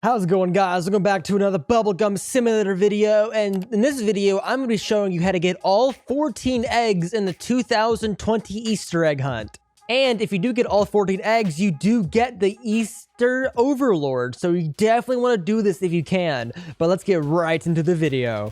How's it going, guys? Welcome back to another bubblegum simulator video, and in this video I'm going to be showing you how to get all 14 eggs in the 2020 Easter egg hunt. And if you do get all 14 eggs, you do get the Easter Overlord, so you definitely want to do this if you can. But let's get right into the video.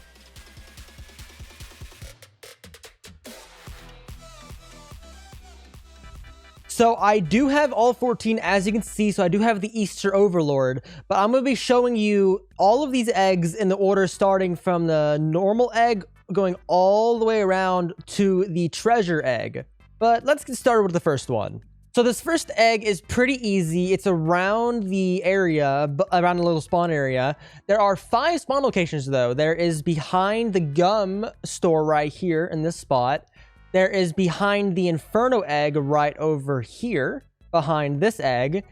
So I do have all 14, as you can see, so I do have the Easter Overlord, but I'm going to be showing you all of these eggs in the order starting from the normal egg, going all the way around to the treasure egg. But let's get started with the first one. So this first egg is pretty easy. It's around the area, around the little spawn area. There are 5 spawn locations though. There is behind the gum store right here in this spot. There is behind the Inferno egg right over here, behind this egg.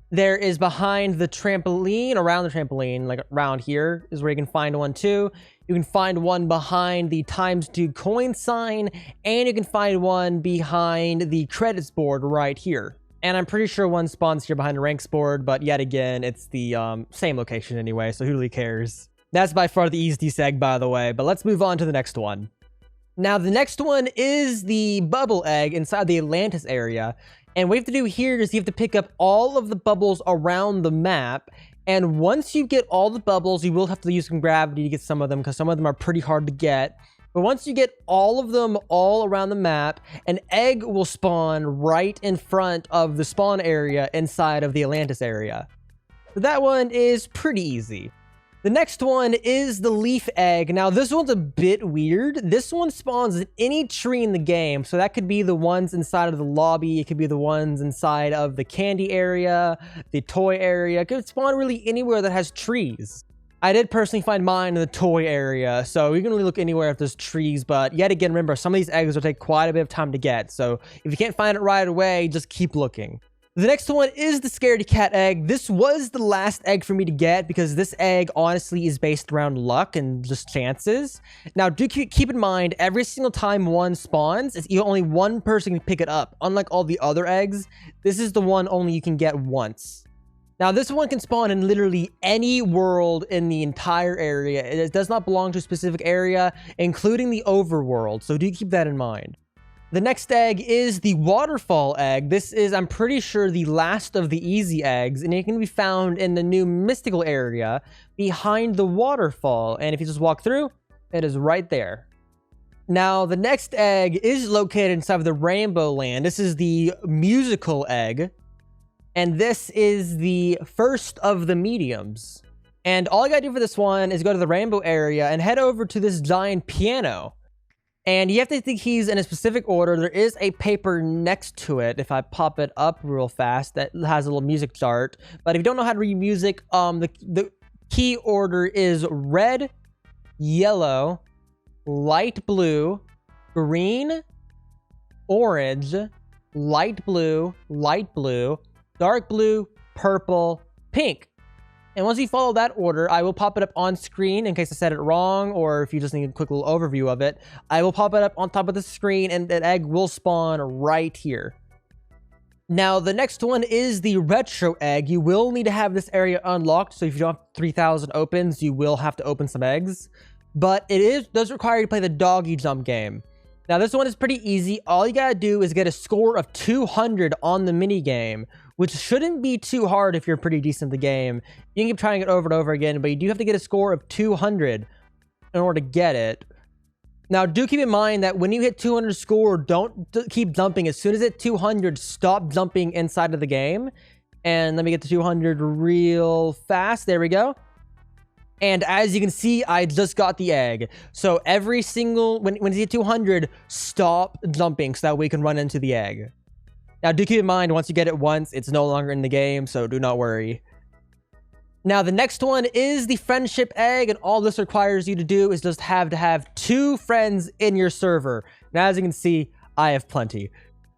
There is behind the trampoline, around the trampoline, like around here is where you can find one too. You can find one behind the ×2 coin sign, and you can find one behind the credits board right here. And I'm pretty sure one spawns here behind the ranks board, but yet again, it's the same location anyway, so who really cares? That's by far the easiest egg, by the way, but let's move on to the next one. Now, the next one is the bubble egg inside the Atlantis area. And what you have to do here is you have to pick up all of the bubbles around the map. And once you get all the bubbles, you will have to use some gravity to get some of them, because some of them are pretty hard to get. But once you get all of them all around the map, an egg will spawn right in front of the spawn area inside of the Atlantis area. So that one is pretty easy. The next one is the leaf egg. Now, this one's a bit weird. This one spawns in any tree in the game. So that could be the ones inside of the lobby. It could be the ones inside of the candy area, the toy area. It could spawn really anywhere that has trees. I did personally find mine in the toy area. So you can really look anywhere if there's trees. But yet again, remember, some of these eggs will take quite a bit of time to get. So if you can't find it right away, just keep looking. The next one is the Scaredy-Cat Egg. This was the last egg for me to get because this egg honestly is based around luck and just chances. Now, do keep in mind, every single time one spawns, only one person can pick it up. Unlike all the other eggs, this is the one only you can get once. Now, this one can spawn in literally any world in the entire area. It does not belong to a specific area, including the overworld, so do keep that in mind. The next egg is the Waterfall Egg. This is, I'm pretty sure, the last of the easy eggs, and it can be found in the new mystical area behind the waterfall. And if you just walk through, it is right there. Now, the next egg is located inside of the Rainbow Land. This is the musical egg, and this is the first of the mediums. And all you gotta do for this one is go to the Rainbow area and head over to this giant piano. And you have to hit the keys in a specific order. There is a paper next to it. If I pop it up real fast, that has a little music chart. But if you don't know how to read music, the key order is red, yellow, light blue, green, orange, light blue, dark blue, purple, pink. And once you follow that order, I will pop it up on screen in case I said it wrong, or if you just need a quick little overview of it. I will pop it up on top of the screen, and that egg will spawn right here. Now, the next one is the retro egg. You will need to have this area unlocked, so if you don't have 3,000 opens, you will have to open some eggs. But it does require you to play the doggy jump game. Now, this one is pretty easy. All you gotta do is get a score of 200 on the mini game, which shouldn't be too hard if you're pretty decent at the game. You can keep trying it over and over again, but you do have to get a score of 200 in order to get it. Now, do keep in mind that when you hit 200 score, don't keep jumping. As soon as it 200, stop jumping inside of the game. And let me get to 200 real fast. There we go. And as you can see, I just got the egg. So every single, when you hit 200, stop jumping so that we can run into the egg. Now, do keep in mind, once you get it once, it's no longer in the game, so do not worry. Now, the next one is the friendship egg, and all this requires you to do is just have to have 2 friends in your server. Now, as you can see, I have plenty.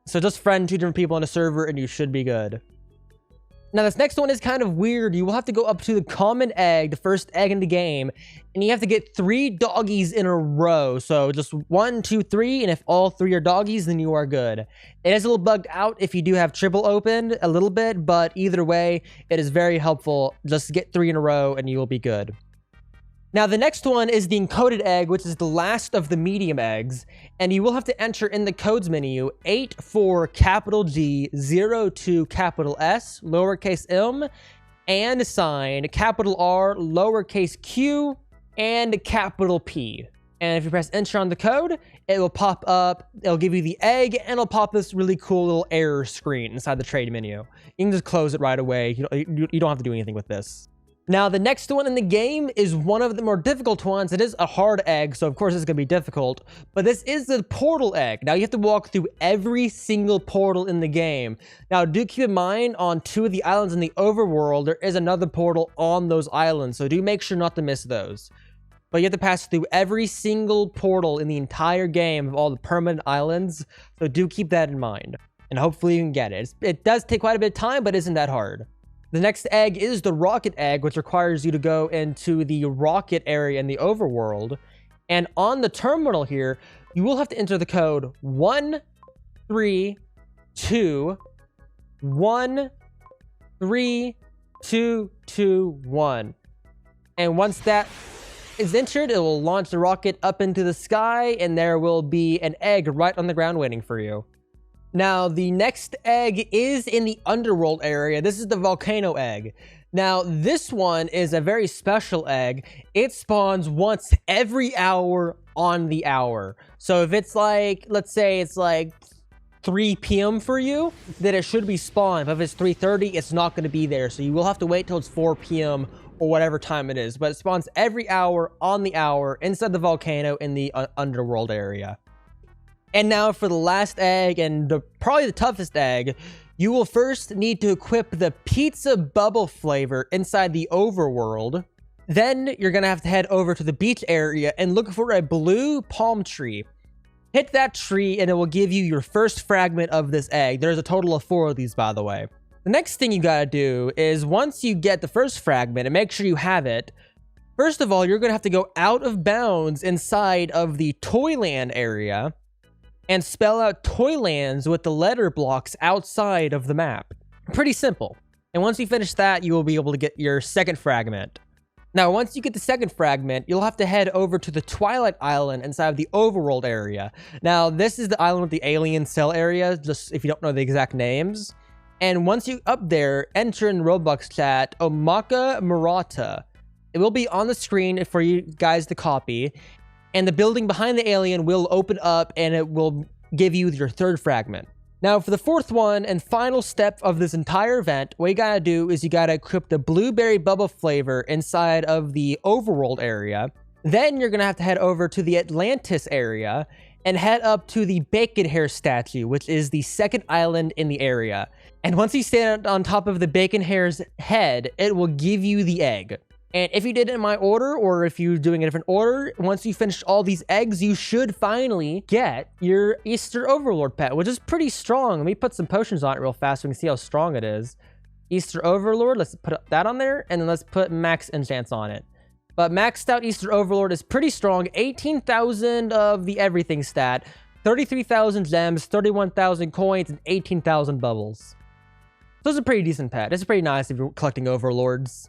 So just friend 2 different people on a server, and you should be good. Now, this next one is kind of weird. You will have to go up to the common egg, the first egg in the game, and you have to get 3 doggies in a row. So just 1, 2, 3, and if all 3 are doggies, then you are good. It is a little bugged out if you do have triple opened a little bit, but either way, it is very helpful. Just get 3 in a row and you will be good. Now, the next one is the encoded egg, which is the last of the medium eggs, and you will have to enter in the codes menu 84 capital G 02 capital S lowercase m and sign capital R lowercase q and capital P. And if you press enter on the code, it will pop up, it'll give you the egg, and it'll pop this really cool little error screen inside the trade menu. You can just close it right away. You don't have to do anything with this. Now, the next one in the game is one of the more difficult ones. It is a hard egg, so of course it's going to be difficult. But this is the portal egg. Now, you have to walk through every single portal in the game. Now, do keep in mind, on 2 of the islands in the overworld, there is another portal on those islands. So do make sure not to miss those. But you have to pass through every single portal in the entire game of all the permanent islands. So do keep that in mind. And hopefully you can get it. It does take quite a bit of time, but isn't that hard. The next egg is the rocket egg, which requires you to go into the rocket area in the overworld. And on the terminal here, you will have to enter the code 132132221. And once that is entered, it will launch the rocket up into the sky, and there will be an egg right on the ground waiting for you. Now, the next egg is in the underworld area. This is the Volcano Egg. Now, this one is a very special egg. It spawns once every hour on the hour. So if it's like, let's say it's like 3 p.m. for you, then it should be spawned. But if it's 3:30, it's not going to be there. So you will have to wait till it's 4 p.m. or whatever time it is. But it spawns every hour on the hour inside the volcano in the underworld area. And now for the last egg, and probably the toughest egg, you will first need to equip the pizza bubble flavor inside the overworld. Then you're going to have to head over to the beach area and look for a blue palm tree. Hit that tree and it will give you your first fragment of this egg. There's a total of 4 of these, by the way. The next thing you got to do is once you get the first fragment and make sure you have it, first of all, you're going to have to go out of bounds inside of the Toyland area and spell out Toylands with the letter blocks outside of the map. Pretty simple. And once you finish that, you will be able to get your second fragment. Now, once you get the second fragment, you'll have to head over to the Twilight Island inside of the overworld area. Now, this is the island with the alien cell area, just if you don't know the exact names. And once you up there, enter in Roblox chat, Omaka Murata. It will be on the screen for you guys to copy. And the building behind the alien will open up and it will give you your third fragment. Now, for the fourth one and final step of this entire event, what you gotta do is you gotta equip the blueberry bubble flavor inside of the overworld area. Then you're gonna have to head over to the Atlantis area and head up to the bacon hair statue, which is the second island in the area. And once you stand on top of the bacon hair's head, it will give you the egg. And if you did it in my order, or if you're doing a different order, once you finish all these eggs, you should finally get your Easter Overlord pet, which is pretty strong. Let me put some potions on it real fast so we can see how strong it is. Easter Overlord, let's put that on there, and then let's put max enchants on it. But maxed out Easter Overlord is pretty strong. 18,000 of the everything stat, 33,000 gems, 31,000 coins, and 18,000 bubbles. So it's a pretty decent pet. It's pretty nice if you're collecting Overlords.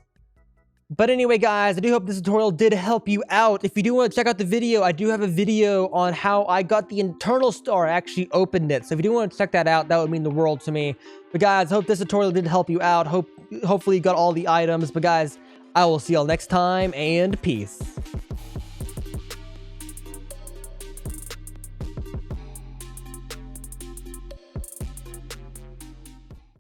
But anyway, guys, I do hope this tutorial did help you out. If you do want to check out the video, I do have a video on how I got the internal store. I actually opened it. So if you do want to check that out, that would mean the world to me. But guys, I hope this tutorial did help you out. Hopefully you got all the items. But guys, I will see y'all next time, and peace.